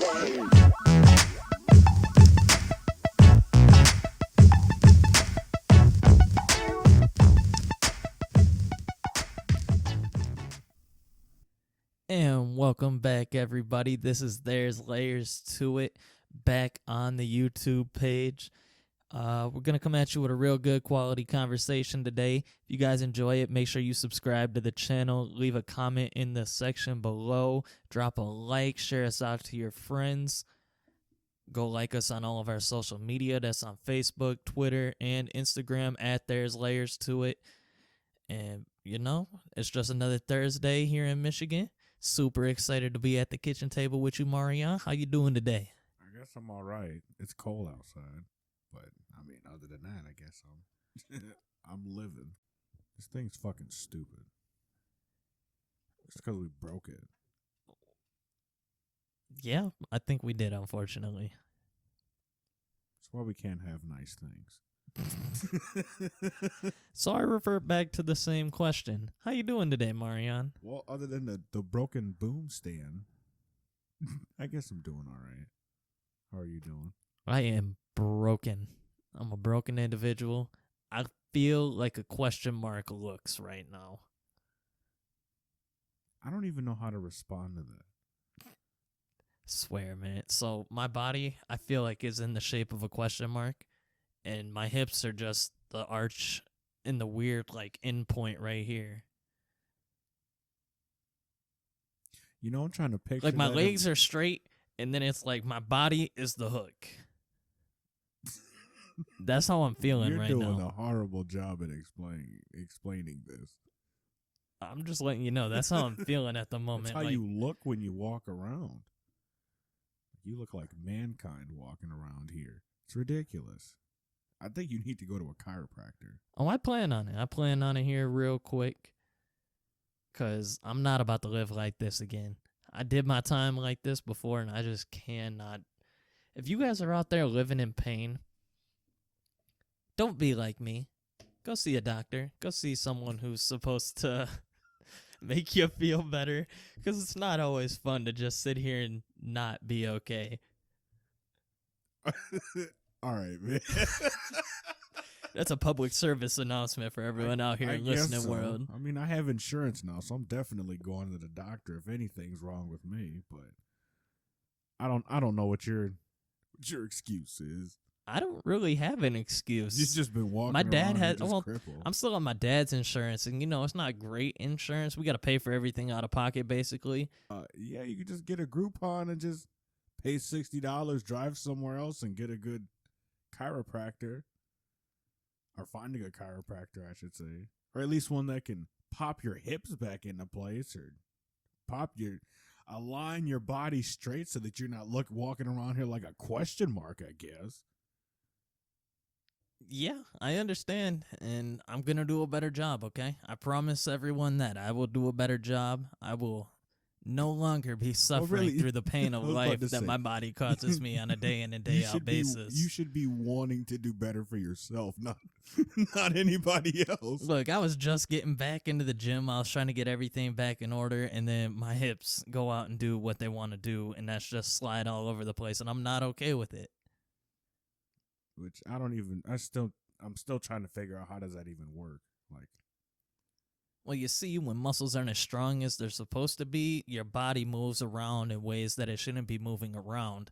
And welcome back, everybody. This is There's Layers to It, back on the YouTube page. We're going to come at you with a real good quality conversation today. If you guys enjoy it, make sure you subscribe to the channel. Leave a comment in the section below. Drop a like. Share us out to your friends. Go like us on all of our social media. That's on Facebook, Twitter, and Instagram at There's Layers to It. And, you know, it's just another Thursday here in Michigan. Super excited to be at the kitchen table with you, Marianne. How you doing today? I guess I'm all right. It's cold outside, but I mean, other than that, I guess I'm living. This thing's fucking stupid. It's because we broke it. Yeah, I think we did, unfortunately. That's why we can't have nice things. So I revert back to the same question. How you doing today, Marianne? Well, other than the broken boom stand, I guess I'm doing all right. How are you doing? I am broken. I'm a broken individual. I feel like a question mark looks right now. I don't even know how to respond to that. Swear, man. So my body, I feel like, is in the shape of a question mark. And my hips are just the arch in the weird, like, end point right here. You know, I'm trying to picture. Like, my legs are straight, and then it's like my body is the hook. That's how I'm feeling right now. You're doing a horrible job at explaining this. I'm just letting you know. That's how I'm feeling at the moment. That's how like, you look when you walk around. You look like mankind walking around here. It's ridiculous. I think you need to go to a chiropractor. Oh, I plan on it. I plan on it here real quick. Because I'm not about to live like this again. I did my time like this before, and I just cannot. If you guys are out there living in pain, don't be like me. Go see a doctor. Go see someone who's supposed to make you feel better. Because it's not always fun to just sit here and not be okay. All right, man. That's a public service announcement for everyone out here in listening world. I mean, I have insurance now, so I'm definitely going to the doctor if anything's wrong with me. But I don't know what your excuse is. I don't really have an excuse. You've just been walking. My dad around has. just Well, crippled. I'm still on my dad's insurance, and it's not great insurance. We got to pay for everything out of pocket, basically. Yeah, you could just get a Groupon and just pay $60, drive somewhere else, and get a good chiropractor, or finding a chiropractor, I should say, or at least one that can pop your hips back into place, or align your body straight so that you're not walking around here like a question mark, I guess. Yeah, I understand, and I'm gonna do a better job. Okay, I promise everyone that I will do a better job. I will no longer be suffering through the pain of life that my body causes me on a day in and day out basis. You should be wanting to do better for yourself, not anybody else. Look, I was just getting back into the gym. I was trying to get everything back in order, and then my hips go out and do what they want to do, and that's just slide all over the place, and I'm not okay with it. Which I'm still trying to figure out how does that even work. Like, well, you see, when muscles aren't as strong as they're supposed to be, your body moves around in ways that it shouldn't be moving around,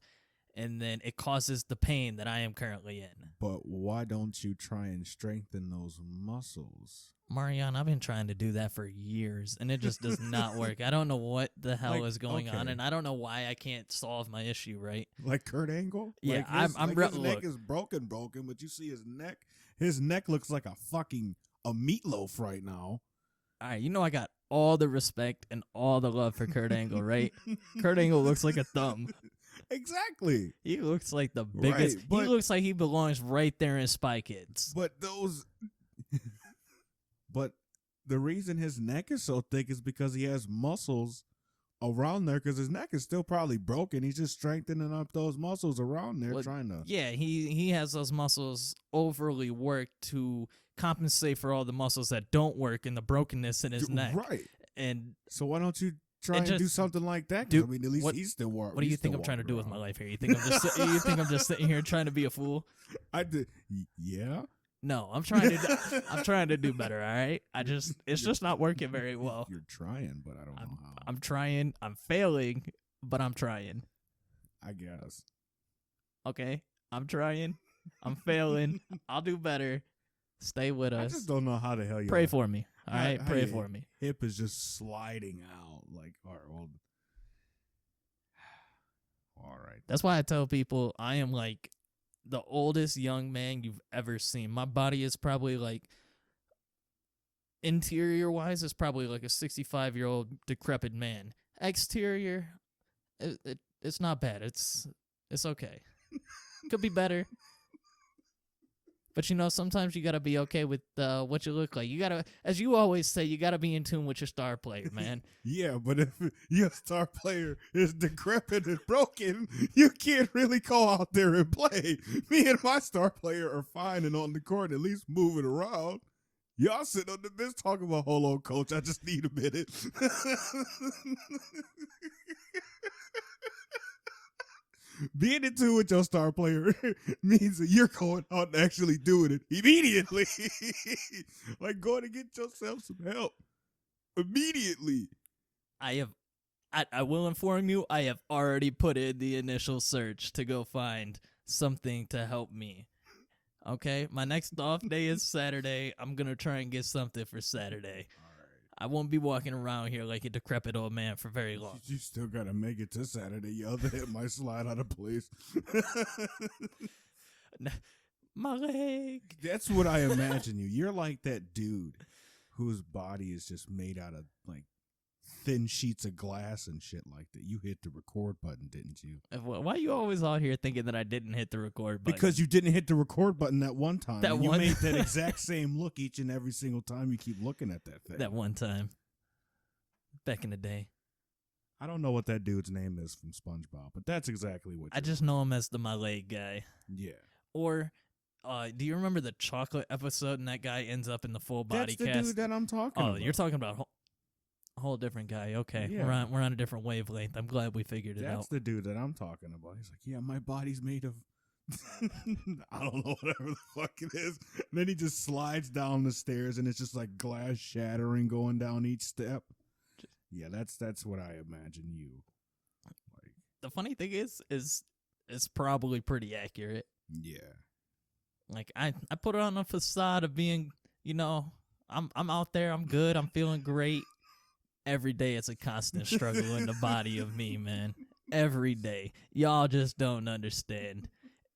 and then it causes the pain that I am currently in. But why don't you try and strengthen those muscles? Marianne, I've been trying to do that for years, and it just does not work. I don't know what the hell is going on, and I don't know why I can't solve my issue, right? Like Kurt Angle? Yeah, his neck is broken, but you see his neck? His neck looks like a meatloaf right now. All right, I got all the respect and all the love for Kurt Angle, right? Kurt Angle looks like a thumb. Exactly. He looks like the biggest. Right, he looks like he belongs right there in Spy Kids. But But the reason his neck is so thick is because he has muscles around there, because his neck is still probably broken. He's just strengthening up those muscles around there, trying to. Yeah, he has those muscles overly worked to compensate for all the muscles that don't work and the brokenness in his neck. Right. And so why don't you try and do something like that. 'Cause, I mean, at least he's still walking. What do you think I'm trying to do with my life here? You think I'm just sitting here trying to be a fool? I did. Yeah. No, I'm trying to do better. All right. It's just not working very well. You're trying, but I don't know how. I'm trying. I'm failing, but I'm trying. I guess. Okay. I'm trying. I'm failing. I'll do better. Stay with us. I just don't know how the hell you pray for me. All right. Pray for me. Hip is just sliding out. Like, all right. Well, all right. That's why I tell people I am like the oldest young man you've ever seen. My body is probably like, interior wise, it's probably like a 65-year-old decrepit man. Exterior, it's not bad. It's okay. Could be better. But sometimes you gotta be okay with what you look like. You gotta, as you always say, you gotta be in tune with your star player, man. Yeah, but if your star player is decrepit and broken, you can't really go out there and play. Me and my star player are fine and on the court, at least moving around. Y'all sitting on the bench talking about, hold on, coach, I just need a minute. Being in tune with your star player means that you're going out and actually doing it immediately. Like going to get yourself some help immediately. I will inform you, I have already put in the initial search to go find something to help me. Okay? My next off day is Saturday. I'm going to try and get something for Saturday. I won't be walking around here like a decrepit old man for very long. You still got to make it to Saturday. Your other hip might slide out of place. My leg. That's what I imagine you. You're like that dude whose body is just made out of like thin sheets of glass and shit like that. You hit the record button, didn't you? Why are you always out here thinking that I didn't hit the record button? Because you didn't hit the record button that one time. You one made that exact same look each and every single time you keep looking at that thing. That one time. Back in the day. I don't know what that dude's name is from SpongeBob, but that's exactly what I just know him as the my leg guy. Yeah. Or do you remember the chocolate episode and that guy ends up in the full body cast? That's the dude that I'm talking about. Oh, you're talking about a whole different guy. Okay. Yeah. We're on a different wavelength. I'm glad we figured it out. That's the dude that I'm talking about. He's like, yeah, my body's made of I don't know, whatever the fuck it is. And then he just slides down the stairs and it's just like glass shattering going down each step. Yeah, that's what I imagine you. Like, the funny thing is it's probably pretty accurate. Yeah. Like I put it on a facade of being, I'm out there, I'm good, I'm feeling great. Every day it's a constant struggle in the body of me, man. Every day. Y'all just don't understand.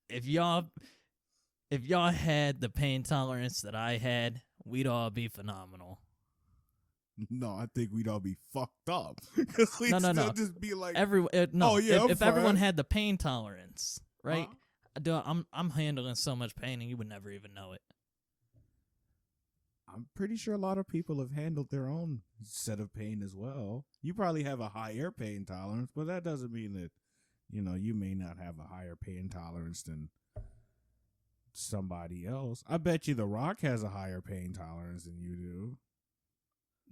If y'all had the pain tolerance that I had, we'd all be phenomenal. No, I think we'd all be fucked up. Because we'd still just be like... if everyone had the pain tolerance, right? I'm handling so much pain and you would never even know it. I'm pretty sure a lot of people have handled their own set of pain as well. You probably have a higher pain tolerance, but that doesn't mean that, you may not have a higher pain tolerance than somebody else. I bet you The Rock has a higher pain tolerance than you do.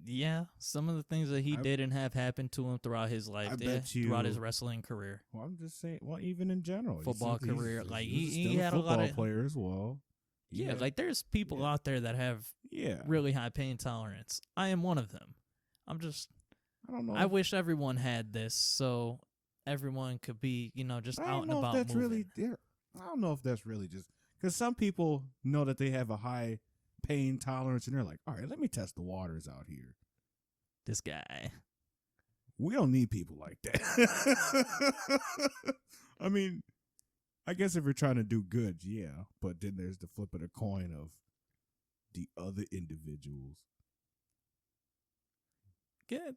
Yeah, some of the things that he did and have happened to him throughout his life, throughout his wrestling career. Well, I'm just saying, even in general. Football career. Like, he had a lot of... player as well. Yeah, like there's people out there that have really high pain tolerance. I am one of them. I don't know. I wish everyone had this so everyone could be, just out and about moving. I don't know if that's really just because some people know that they have a high pain tolerance and they're like, all right, let me test the waters out here. This guy. We don't need people like that. I mean, I guess if you're trying to do good, yeah. But then there's the flip of the coin of the other individuals.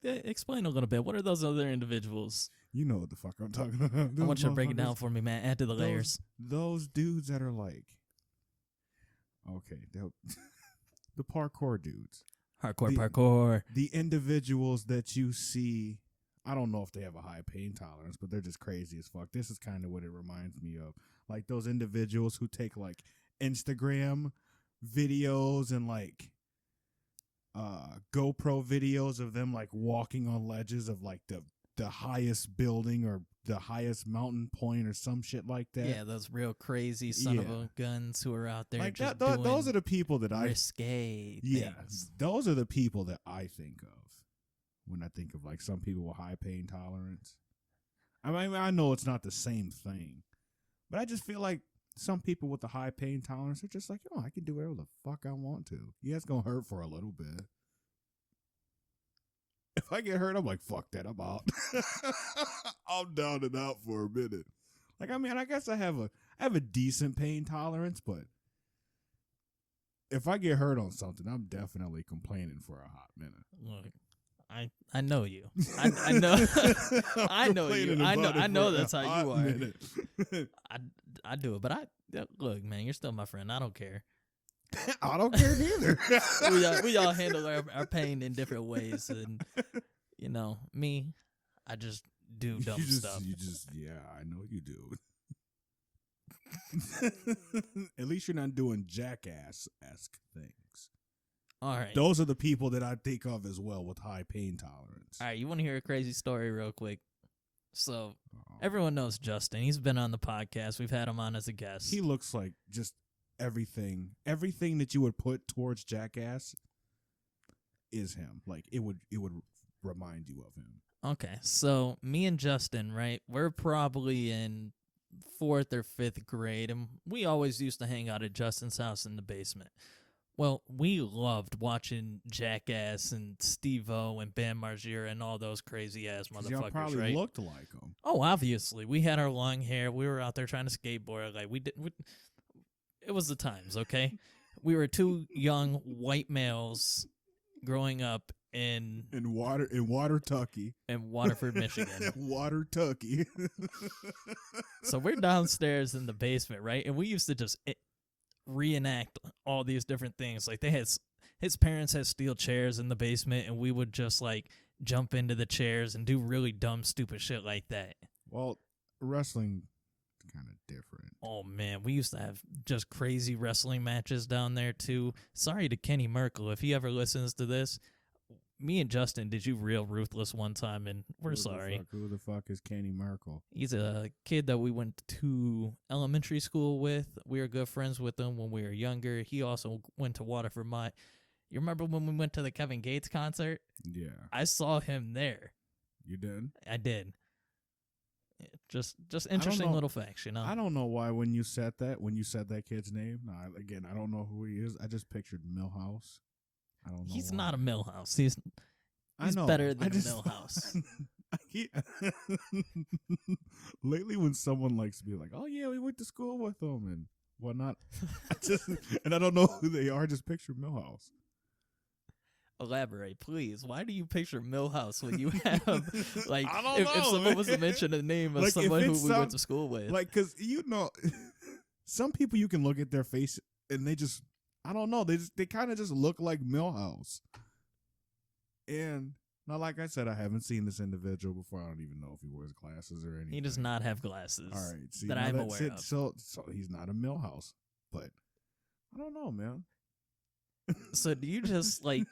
Explain a little bit. What are those other individuals? You know what the fuck I'm talking about. I want you to break it down for me, man. Add to the layers. Those dudes that are like, okay, the parkour dudes. Parkour. The individuals that you see, I don't know if they have a high pain tolerance, but they're just crazy as fuck. This is kind of what it reminds me of. Like those individuals who take like Instagram videos and like GoPro videos of them like walking on ledges of like the highest building or the highest mountain point or some shit like that. Yeah, those real crazy son of a guns who are out there like just that. doing Those are the people that risque yeah, things. those are the people that I think of when I think of like some people with high pain tolerance. I mean, I know it's not the same thing, but I just feel like some people with the high pain tolerance are just like, oh, I can do whatever the fuck I want to. Yeah, it's gonna hurt for a little bit. If I get hurt, I'm like, fuck that, I'm out. I'm down and out for a minute. Like, I mean, I guess I have a decent pain tolerance, but if I get hurt on something, I'm definitely complaining for a hot minute. Look, I know you. I know I know you. I know that's how you are. I do it, but look, man, you're still my friend. I don't care. I don't care neither. we all handle our pain in different ways, and me, I just do dumb stuff. Yeah, I know you do. At least you're not doing jackass-esque things. All right. Those are the people that I think of as well with high pain tolerance. All right, you want to hear a crazy story real quick? So, everyone knows Justin. He's been on the podcast. We've had him on as a guest. He looks like just everything that you would put towards Jackass is him. Like it would remind you of him. Okay, so me and Justin, right? We're probably in 4th or 5th grade, and we always used to hang out at Justin's house in the basement. Well, we loved watching Jackass and Steve-O and Bam Margera and all those crazy-ass motherfuckers, y'all probably right? looked like them. Oh, obviously. We had our long hair. We were out there trying to skateboard. Like, it was the times, okay? We were two young white males growing up in Watertucky. In Waterford, Michigan. Watertucky. So we're downstairs in the basement, right? And we used to just reenact all these different things. Like his parents had steel chairs in the basement, and we would just like jump into the chairs and do really dumb, stupid shit like that. Well, wrestling kind of different. Oh man, we used to have just crazy wrestling matches down there too. Sorry to Kenny Merkel if he ever listens to this. Me and Justin did you real ruthless one time, and we're sorry. Who the fuck is Kenny Merkel? He's a kid that we went to elementary school with. We were good friends with him when we were younger. He also went to Waterford. You remember when we went to the Kevin Gates concert? Yeah. I saw him there. You did? I did. Just interesting little facts, you know? I don't know why when you said that kid's name, I don't know who he is. I just pictured Millhouse. I don't know. He's why. not a Millhouse. He's better than a Millhouse. Lately, when someone likes to be like, "Oh yeah, we went to school with them," and whatnot, I don't know who they are. Just picture Millhouse. Elaborate, please. Why do you picture Millhouse when you have like I don't know, if someone was to mention the name of someone who we went to school with? Like, because some people you can look at their face and they just, I don't know, they kind of just look like Millhouse. And now, like I said, I haven't seen this individual before. I don't even know if he wears glasses or anything. He does not have glasses. All right, see, that I'm aware of. So he's not a Millhouse, but I don't know, man. So do you just like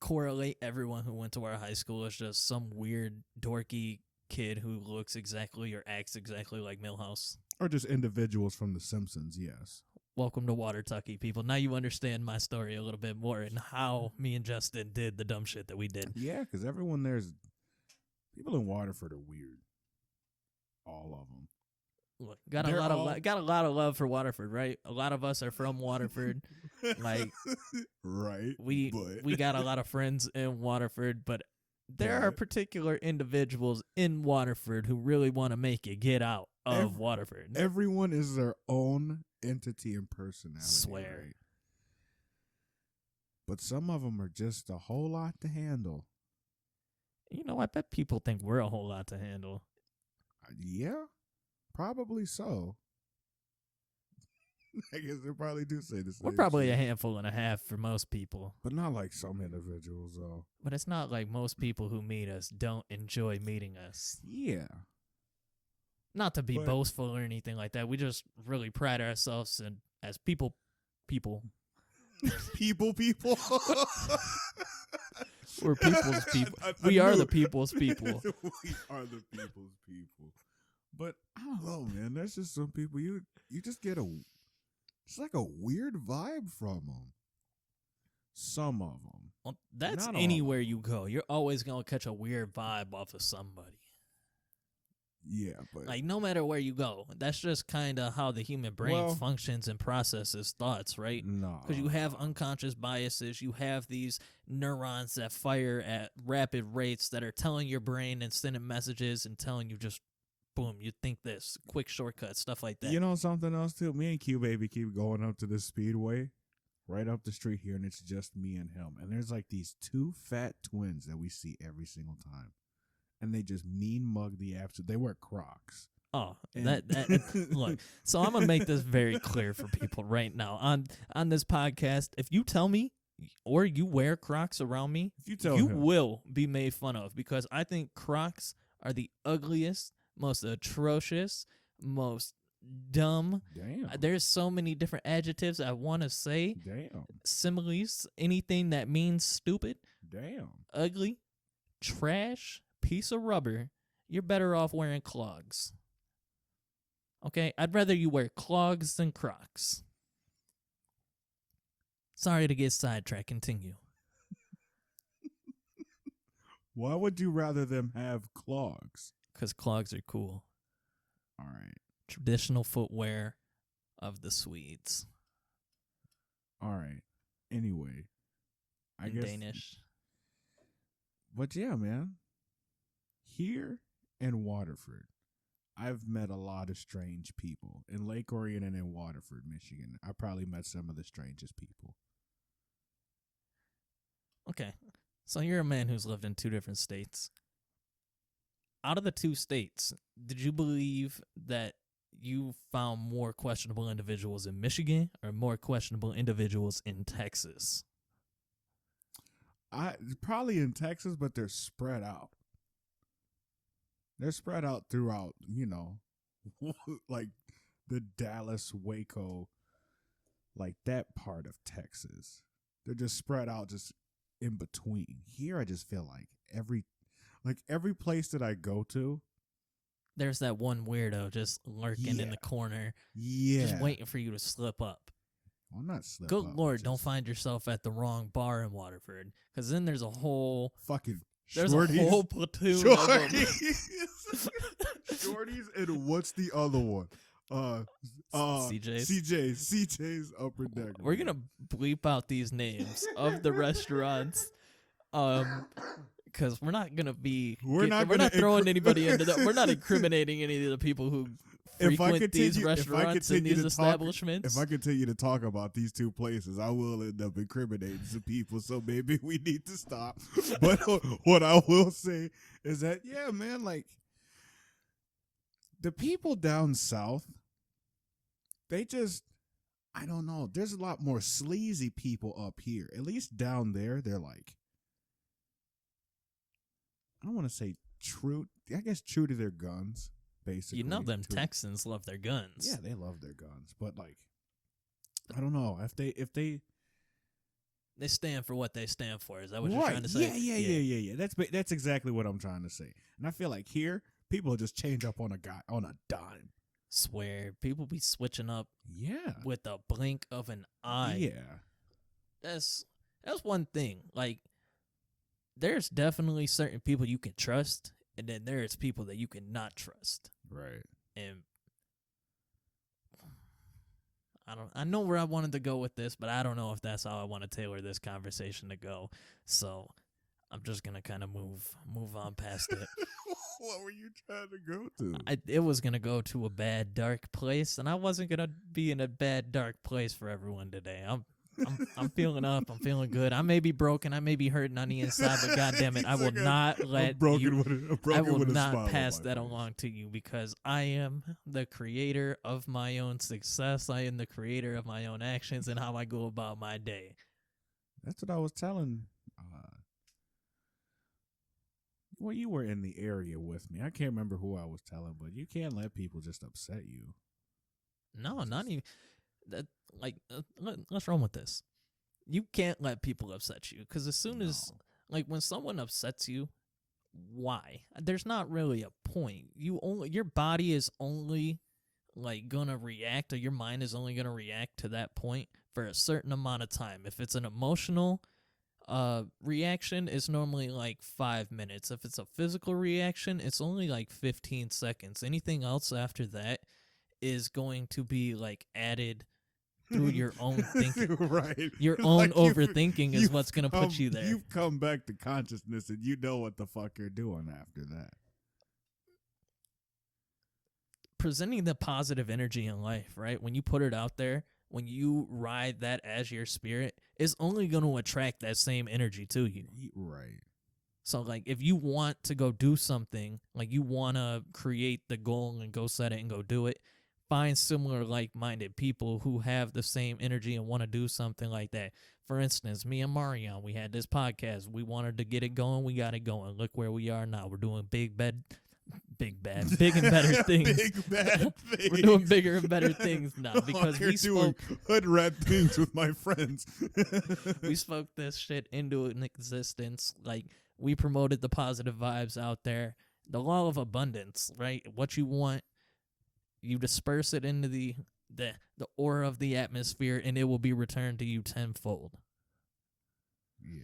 correlate everyone who went to our high school as just some weird dorky kid who looks exactly or acts exactly like Millhouse? Or just individuals from The Simpsons, yes. Welcome to Watertucky, people. Now you understand my story a little bit more and how me and Justin did the dumb shit that we did. Yeah, because everyone people in Waterford are weird. All of them. Look, got a lot of love for Waterford, right? A lot of us are from Waterford. Like, right. We got a lot of friends in Waterford, but there are particular individuals in Waterford who really want to make you get out of Waterford. Everyone is their own entity and personality. Swear. Right? But some of them are just a whole lot to handle. You know, I bet people think we're a whole lot to handle. Yeah, probably so. I guess they probably do say the same. We're probably a handful and a half for most people. But not like some individuals, though. But it's not like most people who meet us don't enjoy meeting us. Yeah. Not to be boastful or anything like that. We just really pride ourselves as people. People. We're people's people. I We are knew the it. people's people. We are the people's people. But I don't know, man. There's just some people you just get it's like a weird vibe from them. Some of them. Well, that's Not all. anywhere you go. You're always gonna catch a weird vibe off of somebody. Yeah, but Like no matter where you go, that's just kind of how the human brain functions and processes thoughts, right? no. Because you have unconscious biases, you have these neurons that fire at rapid rates that are telling your brain and sending messages and telling you just boom, you think this, quick shortcuts, stuff like that. You know something else too? Me and Q Baby keep going up to the speedway right up the street here, and it's just me and him. And there's like these two fat twins that we see every single time. And they just mean mug the absolute. They wear Crocs. Oh, And that look. So I'm gonna make this very clear for people right now on this podcast. If you tell me or you wear Crocs around me, If you tell you him, will be made fun of because I think Crocs are the ugliest, most atrocious, most dumb. damn, There's so many different adjectives I want to say, damn, similes, anything that means stupid, damn. ugly, trash, piece of rubber. You're better off wearing clogs. Okay? I'd rather you wear clogs than Crocs. Sorry to get sidetracked. Continue. Why would you rather them have clogs? Because clogs are cool. All right, Traditional footwear of the Swedes. all right. Anyway, I In guess. Danish. But yeah, man. Here in Waterford, I've met a lot of strange people. In Lake Orion and in Waterford, Michigan, I probably met some of the strangest people. Okay. So you're a man who's lived in 2 different states. Out of the 2 states, did you believe that you found more questionable individuals in Michigan or more questionable individuals in Texas? I probably in Texas, but they're spread out. They're spread out throughout, like the Dallas, Waco, like that part of Texas. They're just spread out just in between. Here I just feel like every place that I go to, There's that one weirdo just lurking in the corner, just waiting for you to slip up. Well, not slip Good up, Lord, just don't find yourself at the wrong bar in Waterford, because then there's a whole shorties. platoon of them. Shorties, and what's the other one? CJ's. CJ's Upper Deck. We're gonna bleep out these names of the restaurants, because we're not gonna be. We're not throwing anybody into that. We're not incriminating any of the people who frequent these restaurants and these establishments. If I continue to talk about these 2 places, I will end up incriminating some people. So maybe we need to stop. But what I will say is that, yeah, man, like the people down south, they just, I don't know. There's a lot more sleazy people up here. At least down there, they're like, I don't want to say true. I guess true to their guns, basically. You know them Texans love their guns. Yeah, they love their guns. But like, I don't know if they stand for what they stand for. Is that what you're trying to say? Yeah. That's exactly what I'm trying to say. And I feel like here people just change up on a dime. Swear, people be switching up. Yeah, with a blink of an eye. Yeah, that's one thing. Like, there's definitely certain people you can trust, and then there's people that you cannot trust. Right. And I know where I wanted to go with this, but I don't know if that's how I want to tailor this conversation to go. So I'm just gonna kind of move on past it. What were you trying to go to? It was gonna go to a bad, dark place, and I wasn't gonna be in a bad, dark place for everyone today. I'm feeling up. I'm feeling good. I may be broken. I may be hurting on the inside, but goddamn it, I will not let I will not pass that along to you, because I am the creator of my own success. I am the creator of my own actions and how I go about my day. That's what I was telling. Well, you were in the area with me. I can't remember who I was telling, but you can't let people just upset you. No, not even that. Like, let's run with this. you can't let people upset you, because as soon as, No. like, when someone upsets you, why? There's not really a point. Your body is only like gonna react, or your mind is only gonna react to that point for a certain amount of time. If it's an emotional reaction, it's normally like 5 minutes. If it's a physical reaction, it's only like 15 seconds. Anything else after that is going to be like added through your own thinking. Right. Your own Like overthinking is you've what's going to put you there. You've come back to consciousness and you know what the fuck you're doing after that. Presenting the positive energy in life, right? When you put it out there, when you ride that as your spirit, is only going to attract that same energy to you. Right. So, like, if you want to go do something, like you want to create the goal and go set it and go do it, find similar like-minded people who have the same energy and want to do something like that. For instance, me and Marion, we had this podcast. We wanted to get it going. We got it going. Look where we are now. We're doing big and better things. Big bad things. We're doing bigger and better things now because we doing hood rat things with my friends. We spoke this shit into an existence. Like, we promoted the positive vibes out there. The law of abundance, right? What you want, you disperse it into the aura of the atmosphere, and it will be returned to you tenfold. Yeah.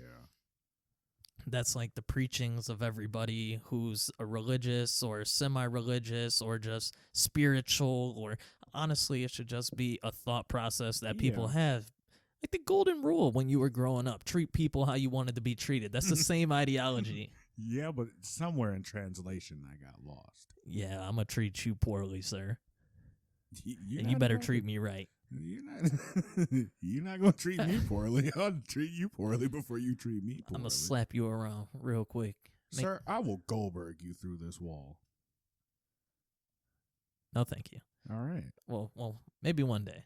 That's like the preachings of everybody who's a religious or semi-religious or just spiritual, or honestly, it should just be a thought process that people have. Like the golden rule when you were growing up, treat people how you wanted to be treated. That's the same ideology. Yeah, but somewhere in translation, I got lost. Yeah, I'm going to treat you poorly, sir. You're and you better treat me right. You're not gonna treat me poorly. I'll treat you poorly before you treat me poorly. I'm gonna slap you around real quick. Sir, I will Goldberg you through this wall. No, thank you. All right. Well, maybe one day.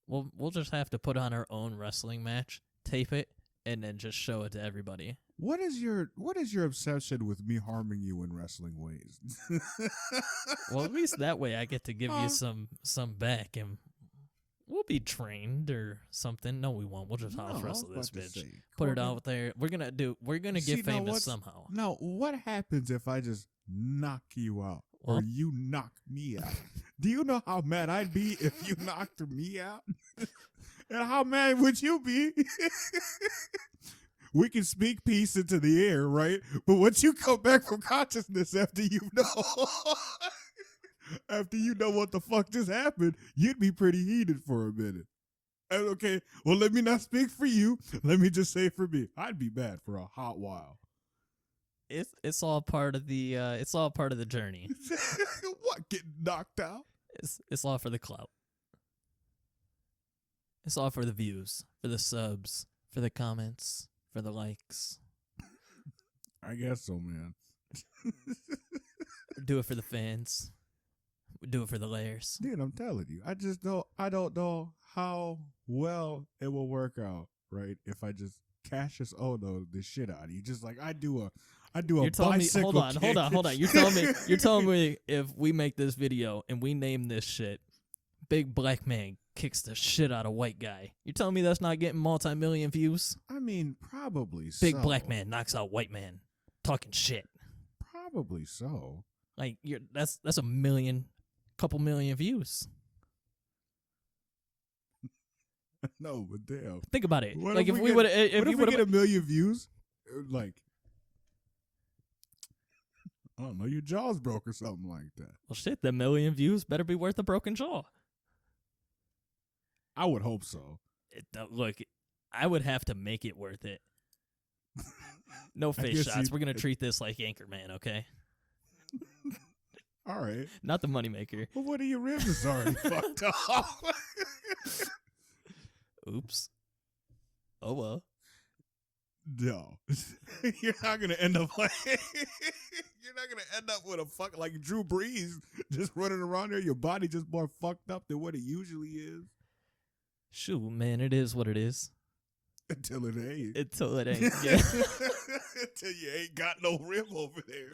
We'll just have to put on our own wrestling match, tape it, and then just show it to everybody. What is your obsession with me harming you in wrestling ways? Well, at least that way I get to give you some back, and we'll be trained or something. No, we won't. We'll just house wrestle this bitch. Put it out there. We're gonna get famous somehow. Now, what happens if I just knock you out or you knock me out? Do you know how mad I'd be if you knocked me out? And how mad would you be? We can speak peace into the air, right? But once you come back from consciousness after you know what the fuck just happened, you'd be pretty heated for a minute. And okay, well, let me not speak for you. Let me just say for me, I'd be bad for a hot while. It's all part of the journey. What, getting knocked out? It's all for the clout. It's all for the views, for the subs, for the comments, for the likes. I guess so, man. Do it for the fans. Do it for the layers. Dude, I'm telling you. I don't know how well it will work out, right? If I just Cassius Ohno the shit out of you. Just like I do a bicycle hold on. You're telling me if we make this video and we name this shit, big black man kicks the shit out of white guy. You're telling me that's not getting multi-million views? I mean, probably so. Big black man knocks out white man talking shit. Probably so. Like that's a couple million views. No, but damn. Think about it. What like if we get a million views, like I don't know, your jaw's broke or something like that. Well, shit, the million views better be worth a broken jaw. I would hope so. Look, I would have to make it worth it. No face shots. We're going to treat this like Anchorman, okay? All right. Not the moneymaker. Well, what are your ribs is already fucked up? Oops. Oh, well. No. You're not going to end up like... You're not going to end up with a fuck like Drew Brees just running around there. Your body just more fucked up than what it usually is. Shoot, man, it is what it is. Until it ain't. Yeah. Until you ain't got no rib over there.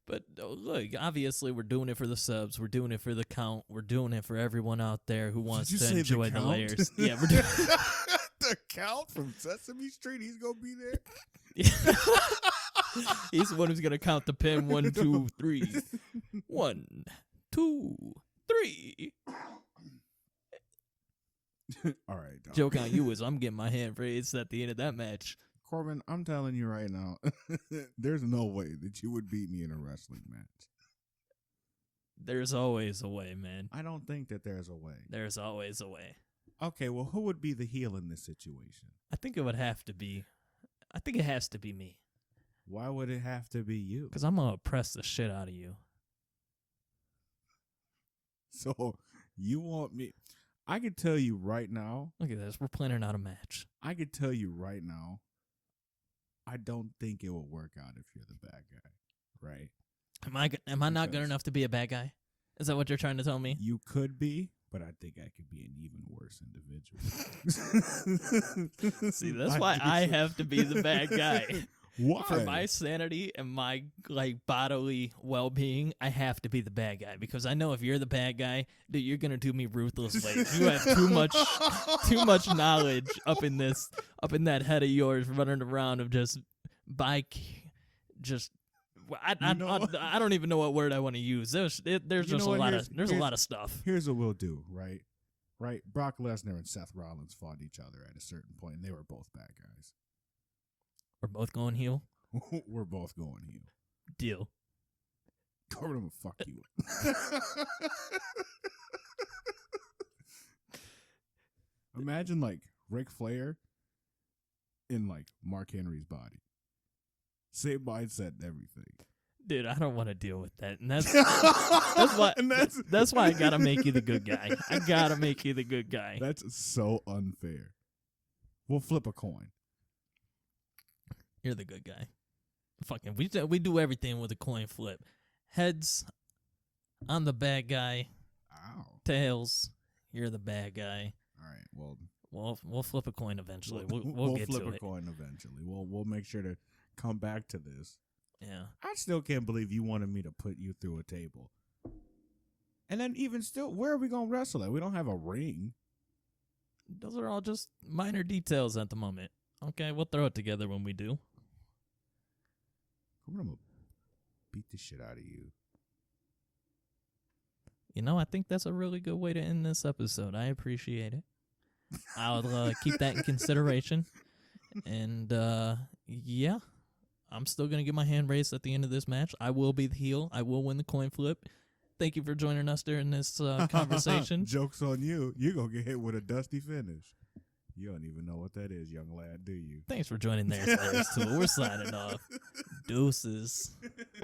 But look, obviously we're doing it for the subs. We're doing it for the count. We're doing it for everyone out there who wants to enjoy the layers. Yeah, we're doing the Count from Sesame Street. He's gonna be there. He's the one who's gonna count the pin. 1, 2, 3. 1, 2, 3. All right, dog. Joke on you is I'm getting my hand raised at the end of that match. Corbin, I'm telling you right now, there's no way that you would beat me in a wrestling match. There's always a way, man. I don't think that there's a way. There's always a way. Okay, well, who would be the heel in this situation? I think it would have to be. I think it has to be me. Why would it have to be you? Because I'm gonna press the shit out of you. So you want me? I can tell you right now. Look at this. We're planning out a match. I can tell you right now. I don't think it will work out if you're the bad guy, right? Am I not good enough to be a bad guy? Is that what you're trying to tell me? You could be, but I think I could be an even worse individual. See, that's why I have to be the bad guy. Why? For my sanity and my bodily well-being, I have to be the bad guy because I know if you're the bad guy, dude, you're gonna do me ruthlessly. You have too much knowledge up in that head of yours, running around of just bike, just. I don't even know what word I want to use. There's just a lot of stuff. Here's what we'll do, right? Right? Brock Lesnar and Seth Rollins fought each other at a certain point, and they were both bad guys. We're both going heel. We're both going heel. Deal. Corbin, I'm gonna fuck you. Imagine like Ric Flair in like Mark Henry's body. Same mindset and everything. Dude, I don't want to deal with that. And that's why I gotta make you the good guy. I gotta make you the good guy. That's so unfair. We'll flip a coin. You're the good guy. Fucking, we do everything with a coin flip. Heads, I'm the bad guy. Ow. Tails, you're the bad guy. All right. Well, we'll flip a coin eventually. We'll get flip to a it. coin eventually. We'll make sure to come back to this. Yeah. I still can't believe you wanted me to put you through a table. And then even still, where are we going to wrestle at? We don't have a ring. Those are all just minor details at the moment. Okay, we'll throw it together when we do. I'm going to beat the shit out of you. You know, I think that's a really good way to end this episode. I appreciate it. I'll keep that in consideration. And, yeah, I'm still going to get my hand raised at the end of this match. I will be the heel. I will win the coin flip. Thank you for joining us during this conversation. Joke's on you. You're going to get hit with a dusty finish. You don't even know what that is, young lad, do you? Thanks for joining There's Layers to It. We're signing off. Deuces.